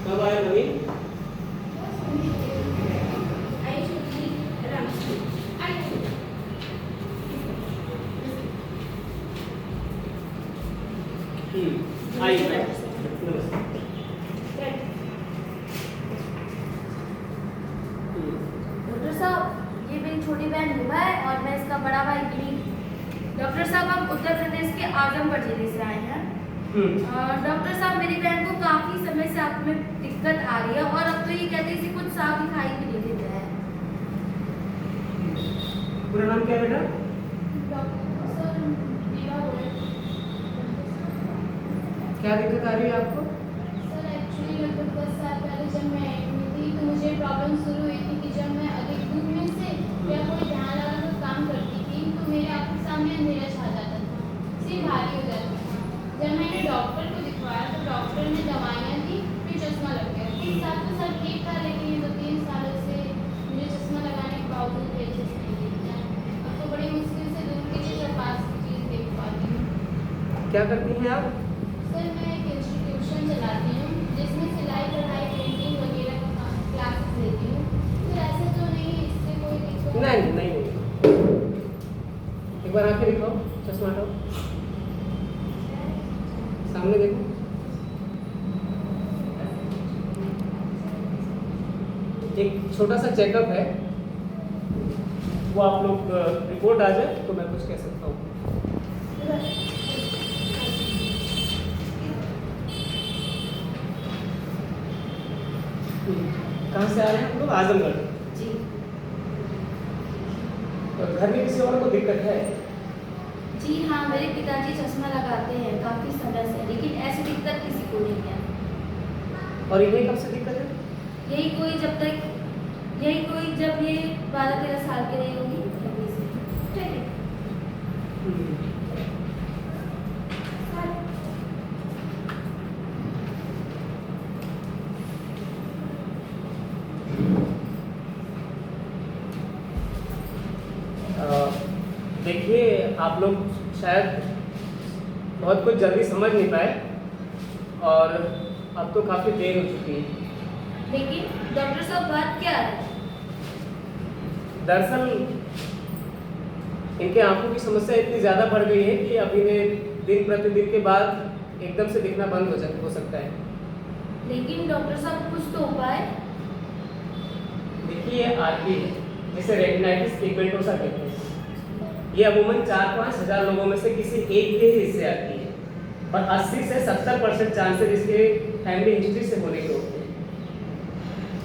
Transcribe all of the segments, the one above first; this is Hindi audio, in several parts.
कब आया नवीन? आइए नमस्ते। डॉक्टर साहब, ये मेरी छोटी बहन हिबा है और मैं इसका बड़ा भाई गिरीश। डॉक्टर साहब, हम उत्तर प्रदेश के आजमगढ़ जिले से आए हैं। डॉक्टर साहब, मेरी बहन को काफी समय से आंख में दिक्कत आ रही है और अब तो ये कहते हैं इसे कुछ साफ दिखाई भी नहीं देता है। पूरा नाम क्या है बेटा? डॉक्टर सर, हिबा बोल रहे हैं। क्या दिक्कत आ रही है आपको? सर, एक्चुअली लगभग 10 साल पहले जब मैं एडमिट थी तो मुझे प्रॉब्लम शुरू हुई थी कि जब मैं अधिक धूप में से या कोई ध्यान लगाकर काम करती थी तो मेरे आँख के सामने अंधेरा छा जाता था, सिर भारी हो जाता था। जब मैंने डॉक्टर को दिखवाया तो डॉक्टर ने दवाइयाँ दी, फिर चश्मा लग गया। इस साल तो सर ठीक था, लेकिन ये 2-3 सालों से मुझे चश्मा लगाने के बावजूद भी अच्छे से नहीं दिखता है। अब तो बड़ी मुश्किल से दूर की चीज़ और पास की चीज़ देख पाती हूँ। क्या करती हैं आप? सर, मैं एक इंस्टीट्यूशन चलाती हूँ जिसमें सिलाई कढ़ाई पेंटिंग वगैरह का क्लासेस लेती हूँ। फिर ऐसे तो नहीं, इससे कोई दिक्कत नहीं नहीं नहीं, एक बार आंखें दिखाओ, चश्मा हटाओ, सामने देखो। एक छोटा सा चेकअप है, वो आप लोग रिपोर्ट आ जाए तो मैं कुछ कह सकता हूँ। कहाँ से आ रहे हैं आप लोग? आजमगढ़। जी। तो घर में किसी और को दिक्कत है? जी हाँ, मेरे पिताजी चश्मा लगाते हैं काफ़ी समय से, लेकिन ऐसी दिक्कत किसी को नहीं है। और इन्हें कब से दिक्कत है? यही कोई जब ये 12-13 साल के रही होगी तभी से। ठीक है। देखिए, आप लोग शायद बहुत कुछ जल्दी समझ नहीं पाए और अब तो काफ़ी देर हो चुकी है। लेकिन डॉक्टर साहब, बात क्या है? दरअसल इनके आंखों की समस्या इतनी ज़्यादा बढ़ गई है कि अब इन्हें दिन प्रतिदिन के बाद एकदम से दिखना बंद हो सकता है। लेकिन डॉक्टर साहब, कुछ तो उपाय। देखिए, ये आरपी है, जिसे रेटिनाइटिस पिगमेंटोसा कहते हैं। ये अमूमन 4-5 हज़ार लोगों में से किसी एक के ही हिस्से आती है और 80 से 70% चांसेस इसके फैमिली हिस्ट्री से होने के होते हैं।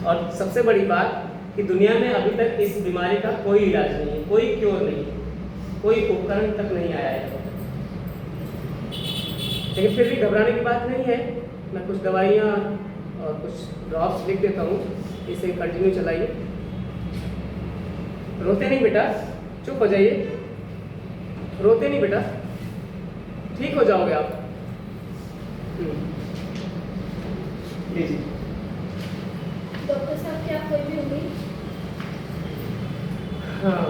और सबसे बड़ी बात कि दुनिया में अभी तक इस बीमारी का कोई इलाज नहीं है, कोई क्योर नहीं है, कोई उपकरण तक नहीं आया है। लेकिन फिर भी घबराने की बात नहीं है। मैं कुछ दवाइयाँ और कुछ ड्रॉप्स लिख देता हूँ, इसे कंटिन्यू चलाइए। रोते नहीं बेटा, चुप हो जाइए, रोते नहीं बेटा, ठीक हो जाओगे आप। लीजिए। डॉक्टर साहब, क्या कोई भी होगी? हाँ,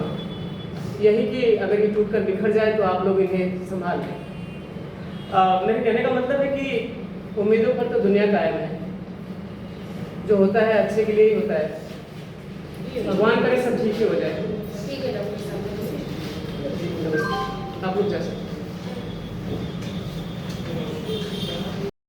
यही कि अगर ये टूट कर बिखर जाए तो आप लोग इन्हें संभाल लें। मेरे कहने का मतलब है कि उम्मीदों पर तो दुनिया कायम है। जो होता है अच्छे के लिए ही होता है। भगवान करे सब ठीक ही हो जाए। ठीक है डॉक्टर साहब। आप लोग जा सकते हैं।